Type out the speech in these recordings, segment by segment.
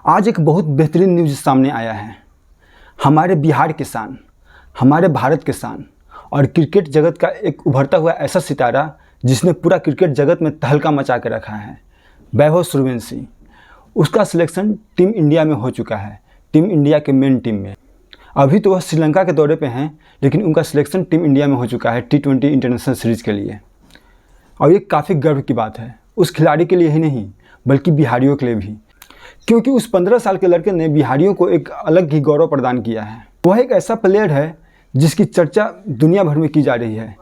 आज एक बहुत बेहतरीन न्यूज़ सामने आया है। हमारे बिहार के शान, हमारे भारत के शान और क्रिकेट जगत का एक उभरता हुआ ऐसा सितारा जिसने पूरा क्रिकेट जगत में तहलका मचा के रखा है, वैभव सूर्यवंशी। उसका सिलेक्शन टीम इंडिया में हो चुका है, टीम इंडिया के मेन टीम में। अभी तो वह श्रीलंका के दौरे पे हैं, लेकिन उनका सिलेक्शन टीम इंडिया में हो चुका है T20 इंटरनेशनल सीरीज़ के लिए। और ये काफ़ी गर्व की बात है, उस खिलाड़ी के लिए ही नहीं बल्कि बिहारियों के लिए भी, क्योंकि उस 15 साल के लड़के ने बिहारियों को एक अलग ही गौरव प्रदान किया है। वह एक ऐसा प्लेयर है जिसकी चर्चा दुनिया भर में की जा रही है।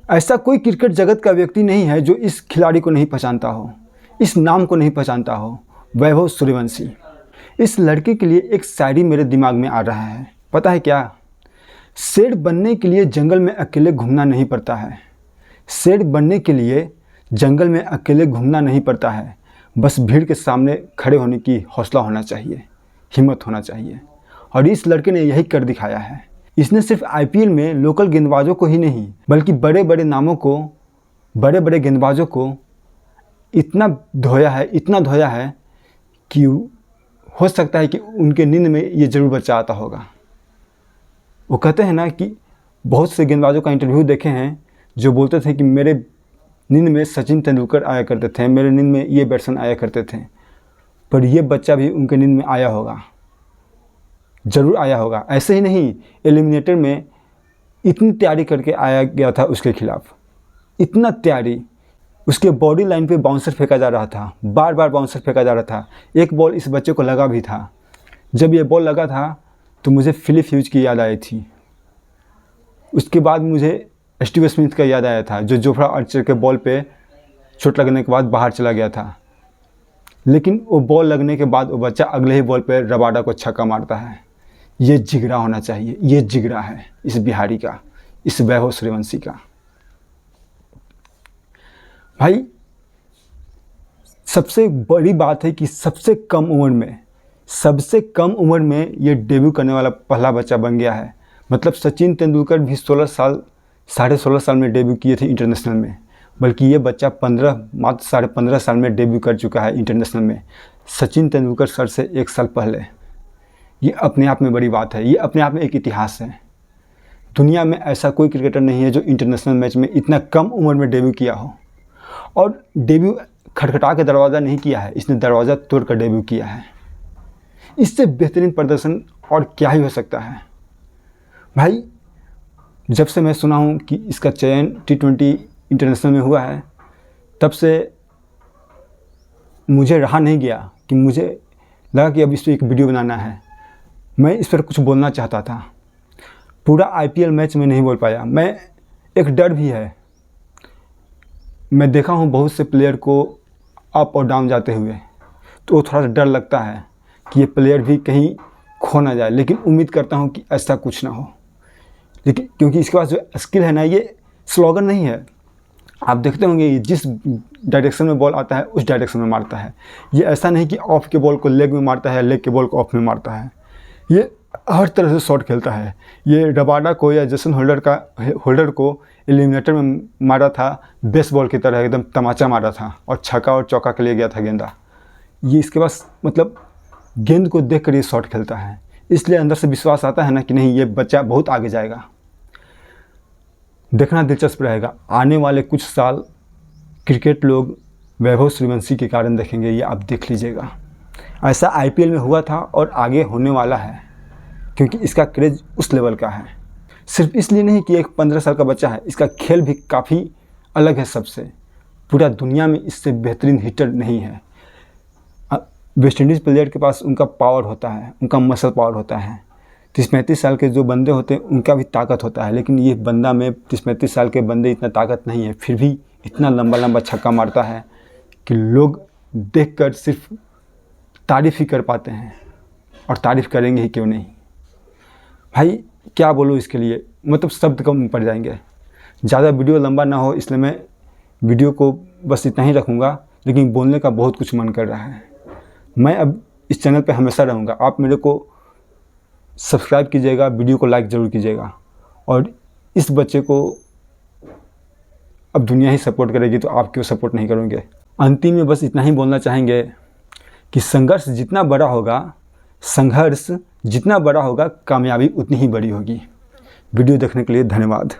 ऐसा कोई क्रिकेट जगत का व्यक्ति नहीं है जो इस खिलाड़ी को नहीं पहचानता हो, इस नाम को नहीं पहचानता हो, वैभव सूर्यवंशी। इस लड़के के लिए एक शायरी मेरे दिमाग में आ रहा है, पता है क्या? शेर बनने के लिए जंगल में अकेले घूमना नहीं पड़ता है। शेर बनने के लिए जंगल में अकेले घूमना नहीं पड़ता है, बस भीड़ के सामने खड़े होने की हौसला होना चाहिए, हिम्मत होना चाहिए। और इस लड़के ने यही कर दिखाया है। इसने सिर्फ IPL में लोकल गेंदबाजों को ही नहीं बल्कि बड़े बड़े नामों को, बड़े बड़े गेंदबाजों को इतना धोया है कि हो सकता है कि उनके नींद में ये ज़रूर बच्चा आता होगा। वो कहते हैं ना कि बहुत से गेंदबाजों का इंटरव्यू देखे हैं जो बोलते थे कि मेरे नींद में सचिन तेंदुलकर आया करते थे, मेरे नींद में ये बैट्समैन आया करते थे। पर ये बच्चा भी उनके नींद में आया होगा, ज़रूर आया होगा। ऐसे ही नहीं, एलिमिनेटर में इतनी तैयारी करके आया गया था उसके खिलाफ, इतना तैयारी। उसके बॉडी लाइन पे बाउंसर फेंका जा रहा था, बार बार बाउंसर फेंका जा रहा था। एक बॉल इस बच्चे को लगा भी था। जब ये बॉल लगा था तो मुझे फिलिप ह्यूज की याद आई थी। उसके बाद मुझे स्टीव स्मिथ का याद आया था, जो जोफ्रा आर्चर के बॉल पे चोट लगने के बाद बाहर चला गया था। लेकिन वो बॉल लगने के बाद वो बच्चा अगले ही बॉल पे रबाडा को छक्का मारता है। ये जिगरा होना चाहिए, ये जिगरा है इस बिहारी का, इस वैभव सूर्यवंशी का। भाई सबसे बड़ी बात है कि सबसे कम उम्र में ये डेब्यू करने वाला पहला बच्चा बन गया है। मतलब सचिन तेंदुलकर भी 16 साल में डेब्यू किए थे इंटरनेशनल में, बल्कि ये बच्चा मात्र 15.5 साल में डेब्यू कर चुका है इंटरनेशनल में, सचिन तेंदुलकर सर से 1 साल पहले। ये अपने आप में बड़ी बात है, ये अपने आप में एक इतिहास है। दुनिया में ऐसा कोई क्रिकेटर नहीं है जो इंटरनेशनल मैच में इतना कम उम्र में डेब्यू किया हो। और डेब्यू खटखटा के दरवाज़ा नहीं किया है, इसने दरवाज़ा तोड़ कर डेब्यू किया है। इससे बेहतरीन प्रदर्शन और क्या ही हो सकता है। भाई जब से मैं सुना हूँ कि इसका चयन T20 इंटरनेशनल में हुआ है, तब से मुझे रहा नहीं गया कि मुझे लगा कि अब इस पर एक वीडियो बनाना है। मैं इस पर कुछ बोलना चाहता था। पूरा IPL मैच में नहीं बोल पाया। मैं एक डर भी है, मैं देखा हूँ बहुत से प्लेयर को अप और डाउन जाते हुए, तो थोड़ा सा डर लगता है कि ये प्लेयर भी कहीं खो ना जाए। लेकिन उम्मीद करता हूँ कि ऐसा कुछ ना हो, लेकिन क्योंकि इसके पास जो स्किल है ना, ये स्लोगन नहीं है। आप देखते होंगे ये जिस डायरेक्शन में बॉल आता है उस डायरेक्शन में मारता है। ये ऐसा नहीं कि ऑफ के बॉल को लेग में मारता है, लेग के बॉल को ऑफ में मारता है। ये हर तरह से शॉट खेलता है। ये रबाडा को या जेसन होल्डर को एलिमिनेटर में मारा था, बेसबॉल की तरह एकदम तमाचा मारा था और छक्का और चौका के लिए गया था गेंदा। ये इसके पास मतलब गेंद को देख कर ये शॉट खेलता है, इसलिए अंदर से विश्वास आता है ना कि नहीं, ये बच्चा बहुत आगे जाएगा। देखना दिलचस्प रहेगा। आने वाले कुछ साल क्रिकेट लोग वैभव सूर्यवंशी के कारण देखेंगे, ये आप देख लीजिएगा। ऐसा IPL में हुआ था और आगे होने वाला है, क्योंकि इसका क्रेज उस लेवल का है। सिर्फ इसलिए नहीं कि एक 15 साल का बच्चा है, इसका खेल भी काफ़ी अलग है सबसे। पूरा दुनिया में इससे बेहतरीन हिटर नहीं है। वेस्ट इंडीज़ प्लेयर के पास उनका पावर होता है, उनका मसल पावर होता है। 30-35 साल के जो बंदे होते हैं उनका भी ताकत होता है, लेकिन ये बंदा में 30-35 साल के बंदे इतना ताकत नहीं है, फिर भी इतना लंबा लंबा छक्का मारता है कि लोग देखकर सिर्फ तारीफ़ ही कर पाते हैं, और तारीफ़ करेंगे ही क्यों नहीं। भाई क्या बोलूँ इसके लिए, मतलब शब्द कम पड़ जाएंगे। ज़्यादा वीडियो लंबा ना हो इसलिए मैं वीडियो को बस इतना ही रखूँगा, लेकिन बोलने का बहुत कुछ मन कर रहा है। मैं अब इस चैनल पे हमेशा रहूँगा। आप मेरे को सब्सक्राइब कीजिएगा, वीडियो को लाइक ज़रूर कीजिएगा। और इस बच्चे को अब दुनिया ही सपोर्ट करेगी, तो आप क्यों सपोर्ट नहीं करोगे। अंतिम में बस इतना ही बोलना चाहेंगे कि संघर्ष जितना बड़ा होगा, कामयाबी उतनी ही बड़ी होगी। वीडियो देखने के लिए धन्यवाद।